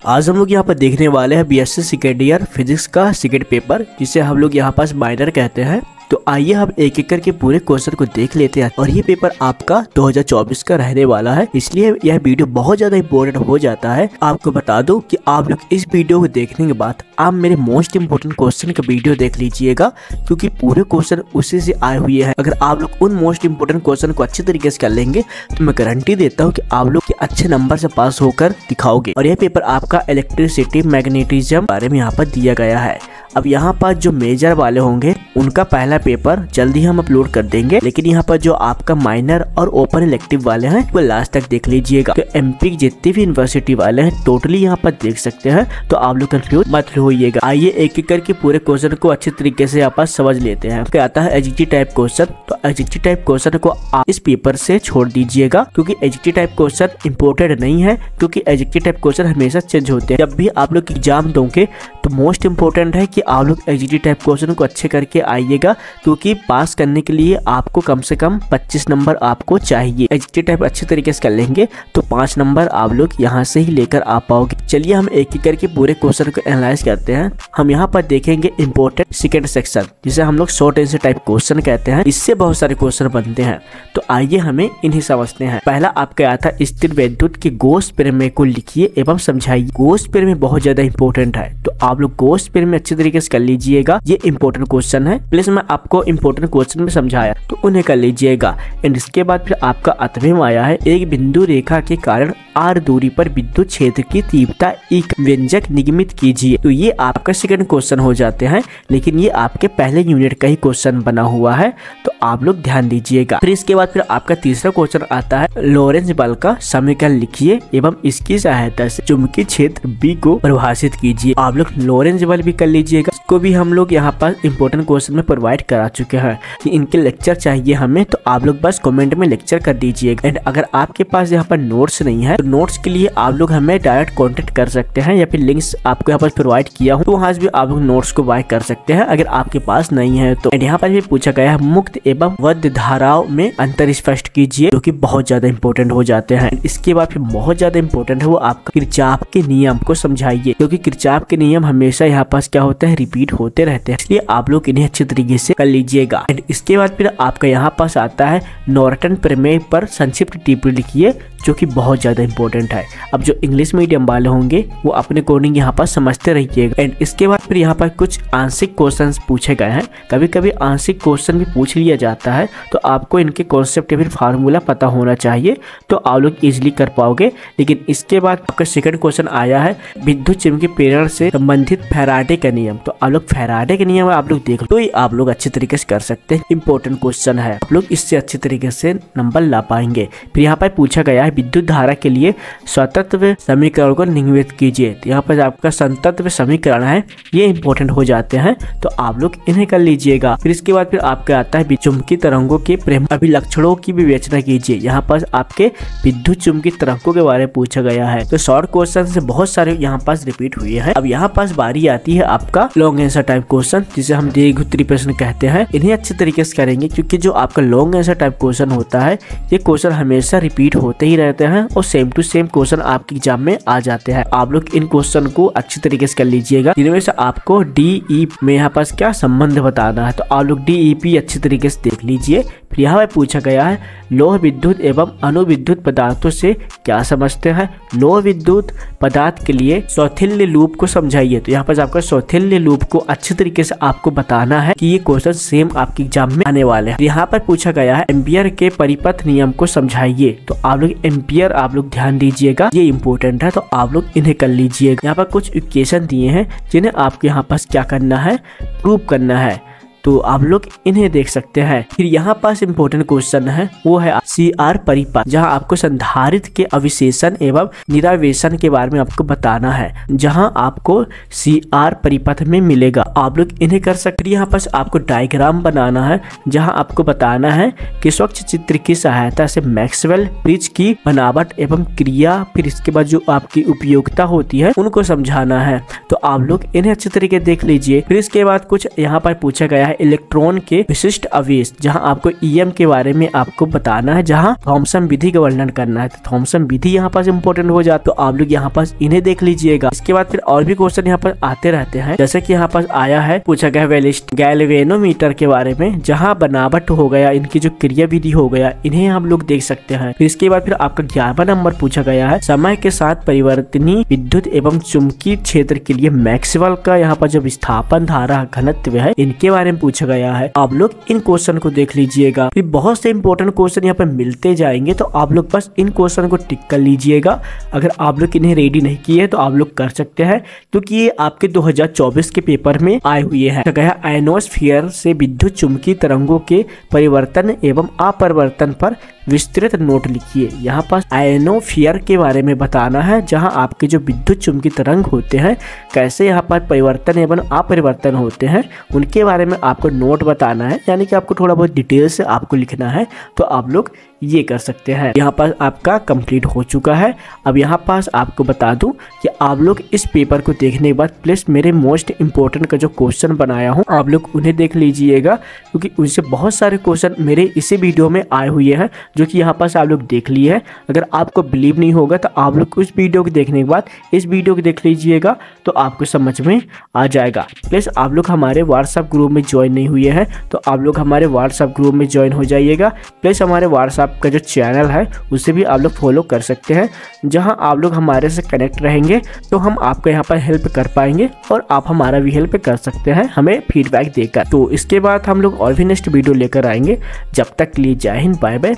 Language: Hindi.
आज हम लोग यहाँ पर देखने वाले हैं बीएससी सेकेंड ईयर फिजिक्स का सेकेंड पेपर, जिसे हम लोग यहाँ पास माइनर कहते हैं। तो आइए हम एक एक करके पूरे क्वेश्चन को देख लेते हैं। और ये पेपर आपका 2024 का रहने वाला है, इसलिए यह वीडियो बहुत ज्यादा इंपॉर्टेंट हो जाता है। आपको बता दूं कि आप लोग इस वीडियो को देखने के बाद आप मेरे मोस्ट इम्पोर्टेंट क्वेश्चन का वीडियो देख लीजिएगा, क्योंकि पूरे क्वेश्चन उसी से आए हुए हैं। अगर आप लोग उन मोस्ट इम्पोर्टेंट क्वेश्चन को अच्छे तरीके से कर लेंगे तो मैं गारंटी देता हूँ कि आप लोग अच्छे नंबर से पास होकर दिखाओगे। और यह पेपर आपका इलेक्ट्रिसिटी मैग्नेटिज्म बारे में यहाँ पर दिया गया है। अब यहाँ पर जो मेजर वाले होंगे उनका पहला पेपर जल्दी हम अपलोड कर देंगे, लेकिन यहाँ पर जो आपका माइनर और ओपन इलेक्टिव वाले हैं वो लास्ट तक देख लीजिएगा। तो एमपी की जितनी भी यूनिवर्सिटी वाले हैं टोटली यहाँ पर देख सकते हैं, तो आप लोग कंफ्यूज मत होइएगा। आइए एक एक करके पूरे क्वेश्चन को अच्छे तरीके से यहाँ पर समझ लेते हैं। क्या आता है एजीटी टाइप क्वेश्चन, तो एजीटी टाइप क्वेश्चन को आप इस पेपर से छोड़ दीजिएगा, क्योंकि एजीटी टाइप क्वेश्चन इम्पोर्टेंट नहीं है, क्योंकि एजीटी टाइप क्वेश्चन हमेशा चेंज होते हैं। जब भी आप लोग एग्जाम दोगे तो मोस्ट इम्पोर्टेंट है कि आप लोग एजीटी टाइप क्वेश्चन को अच्छे करके आइएगा, क्योंकि पास करने के लिए आपको कम से कम 25 नंबर आपको चाहिए। एजीटी टाइप अच्छे तरीके से कर लेंगे तो 5 नंबर आप लोग यहाँ से ही लेकर आ पाओगे। चलिए हम एक एक करके पूरे क्वेश्चन को एनालाइज करते हैं। हम यहाँ पर देखेंगे इम्पोर्टेंट सेकंड सेक्शन, जिसे हम लोग शॉर्ट आंसर टाइप क्वेश्चन कहते हैं। इससे बहुत सारे क्वेश्चन बनते हैं, तो आइए हमें इन्हें समझते हैं। पहला आपका आया था स्थिर विद्युत के गॉस प्रमेय को लिखिए एवं समझाइए। गॉस प्रमेय बहुत ज्यादा इंपॉर्टेंट है, तो आप लोग गॉस प्रमेय अच्छे तरीके से कर लीजिएगा। ये इंपॉर्टेंट क्वेश्चन है, प्लीज मैं आपको इंपॉर्टेंट क्वेश्चन में समझाया तो उन्हें कर लीजिएगा। एंड इसके बाद फिर आपका अतवें आया है एक बिंदु रेखा के कारण r दूरी पर विद्युत क्षेत्र की तीव्रता एक व्यंजक निगमित कीजिए। तो ये आपका सेकंड क्वेश्चन हो जाते हैं, लेकिन ये आपके पहले यूनिट का ही क्वेश्चन बना हुआ है, तो आप लोग ध्यान दीजिएगा। फिर इसके बाद फिर आपका तीसरा क्वेश्चन आता है लॉरेंज बल का समीकरण लिखिए एवं इसकी सहायता से चुंबकीय क्षेत्र B को परिभाषित कीजिए। आप लोग लॉरेंज बल भी कर लीजिएगा, इसको भी हम लोग यहाँ पर इंपॉर्टेंट क्वेश्चन में प्रोवाइड करा चुके हैं कि इनके लेक्चर चाहिए हमें, तो आप लोग बस कमेंट में लेक्चर कर दीजिएगा। एंड अगर आपके पास यहाँ पर नोट्स नहीं है तो नोट्स के लिए आप लोग हमें डायरेक्ट कांटेक्ट कर सकते हैं, या फिर लिंक्स आपको यहाँ पर प्रोवाइड किया हूँ, तो वहाँ से भी आप लोग नोट्स को बाय कर सकते हैं अगर आपके पास नहीं है तो। एंड यहाँ पर भी पूछा गया है मुक्त एवं बद्ध धाराओं में अंतर स्पष्ट कीजिए, जो कि बहुत ज्यादा इंपॉर्टेंट हो जाते हैं। इसके बाद फिर बहुत ज्यादा इंपॉर्टेंट है वो आपका किरचॉफ के नियम को समझाइए, क्योंकि किरचॉफ के नियम हमेशा यहाँ पास क्या होता है रिपीट होते रहते हैं, इसलिए आप लोग इन्हें अच्छे तरीके से कर लीजिएगा। एंड इसके बाद फिर आपका यहाँ पास आता है नॉर्टन प्रमेय पर संक्षिप्त टिप्पणी लिखिए, जो कि बहुत ज्यादा इंपॉर्टेंट है। अब जो इंग्लिश मीडियम वाले होंगे वो अपने अकॉर्डिंग यहाँ पर समझते रहिएगा। एंड इसके बाद फिर यहाँ पर कुछ आंशिक क्वेश्चंस पूछे गए हैं। कभी कभी आंशिक क्वेश्चन भी पूछ लिया जाता है, तो आपको इनके कॉन्सेप्ट या फिर फार्मूला पता होना चाहिए, तो आप लोग इजिली कर पाओगे। लेकिन इसके बाद आपका सेकंड क्वेश्चन आया है विद्युत चुंबकीय प्रेरण से संबंधित फैराडे का नियम। तो आप लोग फैराडे का नियम आप लोग देख लो, तो ये आप लोग अच्छे तरीके से कर सकते हैं। इंपॉर्टेंट क्वेश्चन है, आप लोग इससे अच्छे तरीके से नंबर ला पाएंगे। फिर यहाँ पर पूछा गया है विद्युत धारा के लिए स्वतंत्र समीकरण को निम्नलिखित कीजिए। तो यहाँ पर आपका स्वतंत्र समीकरण है, ये इंपॉर्टेंट हो जाते हैं, तो आप लोग इन्हें कर लीजिएगा। फिर इसके बाद फिर आपका आता है चुंबकीय तरंगों के प्रेम अभिलक्षणों की विवेचना कीजिए। यहाँ पर आपके विद्युत चुंबकीय तरंगों के बारे में पूछा गया है। तो शॉर्ट क्वेश्चन से बहुत सारे यहाँ पास रिपीट हुए हैं। अब यहाँ पास बारी आती है आपका लॉन्ग आंसर टाइप क्वेश्चन, जिसे हम दीर्घ उत्तरीय प्रश्न कहते हैं। इन्हें अच्छे तरीके से करेंगे, क्योंकि जो आपका लॉन्ग आंसर टाइप क्वेश्चन होता है ये क्वेश्चन हमेशा रिपीट होते ही रहते हैं और सेम टू सेम क्वेश्चन आपके एग्जाम में आ जाते हैं। आप लोग इन क्वेश्चन को अच्छी तरीके से कर लीजिएगा, जिनमें से आपको DE में यहाँ पास क्या संबंध बताना है, तो आप लोग DEP अच्छी तरीके से देख लीजिए। फिर यहाँ पर पूछा गया है लोह विद्युत एवं अनुविद्युत पदार्थों से क्या समझते हैं। लोह विद्युत पदार्थ के लिए सौथिल्य लूप को समझाइए। तो यहाँ पर आपका सौथिल्य लूप को अच्छे तरीके से आपको बताना है कि ये क्वेश्चन सेम आपके एग्जाम में आने वाले हैं। यहाँ पर पूछा गया है एम्पियर के परिपथ नियम को समझाइए। तो आप लोग एम्पियर आप लोग ध्यान दीजिएगा, ये इंपॉर्टेंट है, तो आप लोग इन्हें कर लीजिएगा। यहाँ पर कुछ इक्वेशन दिए हैं जिन्हें आपको यहाँ पास क्या करना है, प्रूव करना है, तो आप लोग इन्हें देख सकते हैं। फिर यहाँ पास इंपॉर्टेंट क्वेश्चन है वो है CR परिपथ, जहाँ आपको संधारित्र के अविशेषण एवं निरावेशन के बारे में आपको बताना है, जहाँ आपको CR परिपथ में मिलेगा। आप लोग इन्हें कर सकते। यहाँ पास आपको डायग्राम बनाना है, जहाँ आपको बताना है कि स्वच्छ चित्र की सहायता से मैक्सवेल ब्रिज की बनावट एवं क्रिया, फिर इसके बाद जो आपकी उपयोगिता होती है उनको समझाना है। तो आप लोग इन्हें अच्छे तरीके देख लीजिए। फिर इसके बाद कुछ यहाँ पर पूछा गया है है इलेक्ट्रॉन के विशिष्ट आवेश, जहां आपको ईएम के बारे में आपको बताना है, जहां थॉमसन विधि का वर्णन करना है। तो थॉमसन विधि यहाँ पास इंपॉर्टेंट हो जाता, तो आप लोग यहाँ पास इन्हें देख लीजिएगा। इसके बाद फिर और भी क्वेश्चन यहाँ पर आते रहते हैं, जैसे कि यहाँ पास आया है, पूछा गया गैल्वेनोमीटर के बारे में, जहाँ बनावट हो गया, इनकी जो क्रिया विधि हो गया, इन्हें हम लोग देख सकते हैं। फिर इसके बाद फिर आपका 11वां नंबर पूछा गया है, समय के साथ परिवर्तनीय विद्युत एवं चुंबकीय क्षेत्र के लिए मैक्सवेल का यहाँ पर जो विस्थापन धारा घनत्व है, इनके बारे में पूछा गया है। आप लोग इन क्वेश्चन को देख लीजिएगा। फिर बहुत से इंपॉर्टेंट क्वेश्चन यहाँ पर मिलते जाएंगे, तो आप लोग बस इन क्वेश्चन को टिक कर लीजिएगा। अगर आप लोग इन्हें रेडी नहीं किए तो आप लोग कर सकते हैं, क्योंकि ये आपके 2024 के पेपर में आए हुए हैं। गया आयनोस्फीयर से विद्युत चुंबकीय तरंगों के परिवर्तन एवं अपरिवर्तन पर विस्तृत नोट लिखिए। यहाँ पास आयनोस्फीयर के बारे में बताना है, जहाँ आपके जो विद्युत चुंबकीय तरंग होते हैं, कैसे यहाँ पर परिवर्तन एवं अपरिवर्तन होते हैं, उनके बारे में आपको नोट बताना है। यानी कि आपको थोड़ा बहुत डिटेल से आपको लिखना है, तो आप लोग ये कर सकते हैं। यहाँ पास आपका कंप्लीट हो चुका है। अब यहाँ पास आपको बता दूं कि आप लोग इस पेपर को देखने के बाद प्लीज मेरे मोस्ट इंपोर्टेंट का जो क्वेश्चन बनाया हूँ, आप लोग उन्हें देख लीजिएगा, क्योंकि उनसे बहुत सारे क्वेश्चन मेरे इसी वीडियो में आए हुए हैं, जो कि यहाँ पास आप लोग देख लिए हैं। अगर आपको बिलीव नहीं होगा तो आप लोग उस वीडियो को देखने के बाद इस वीडियो को देख लीजिएगा, तो आपको समझ में आ जाएगा। प्लीज आप लोग हमारे व्हाट्सएप ग्रुप में ज्वाइन नहीं हुए हैं, तो आप लोग हमारे व्हाट्सएप ग्रुप में ज्वाइन हो जाइएगा। प्लीज हमारे व्हाट्सएप का जो चैनल है उसे भी आप लोग फॉलो कर सकते हैं, जहां आप लोग हमारे से कनेक्ट रहेंगे तो हम आपको यहाँ पर हेल्प कर पाएंगे, और आप हमारा भी हेल्प कर सकते हैं हमें फीडबैक देकर। तो इसके बाद हम लोग और भी नेक्स्ट वीडियो लेकर आएंगे। जब तक के लिए जय हिंद, बाय बाय।